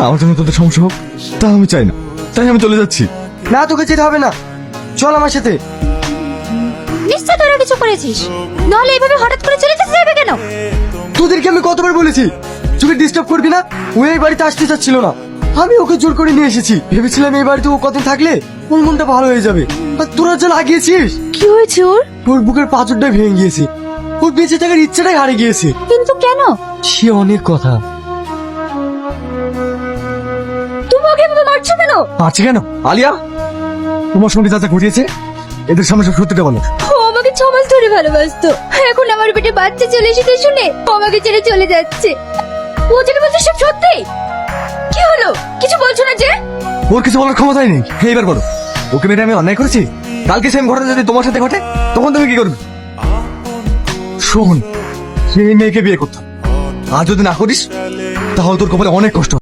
আমার জন্য তোদের সমস্যা হোক তা আমি চাই না, তাই আমি চলে যাচ্ছি। না, তোকে যেতে হবে না, চল আমার সাথে। নিশ্চয় তোরা কিছু করেছিস, নাহলে এইভাবে হঠাৎ করে চলে যেতে যাবে কেন? তোদেরকে আমি কতবার বলেছি তোকে ডিস্টার্ব করবি না। ও এই বাড়িতে আসতে চাচ্ছিল না, আমি ওকে জোর করে নিয়ে এসেছি। ভেবেছিলাম এই বাড়িতে ও কদিন থাকলে ওর মনটা ভালো হয়ে যাবে, আর তোরা যা লাগিয়েছিস। কি হয়েছে ওর? ওর বুকের পাঁচরটাই ভেঙে গিয়েছে, ওর বেঁচে থাকার ইচ্ছাটাই হারিয়ে গিয়েছে। কিন্তু কেন? সে অনেক কথা তুমি ওকে এভাবে মারছো কেন? আছে কেন? আলিয়া, তোমার সঙ্গে যা যা ঘটিয়েছে এদের সামনে সব সত্যিটা বলো। ও আমাকে 6 মাস ধরে ভালোবাসতো, এখন আমার পেটে বাচ্চা চলে এসেছে শুনে ও আমাকে ছেড়ে চলে যাচ্ছে। ও যেটা বলছে সব সত্যি। কি হলো, কিছু বলছো না যে? ওর কিছু বলার ক্ষমতাই নেই। এইবার বলো, ওকে মেরে আমি অন্যায় করেছি? কালকে সেম ঘটনা যদি তোমার সাথে ঘটে তখন তুমি কি করবে? শোন, সেই মেয়েকে বিয়ে করতাম, আর যদি না করিস তাহলে তোর কপালে অনেক কষ্ট হবে।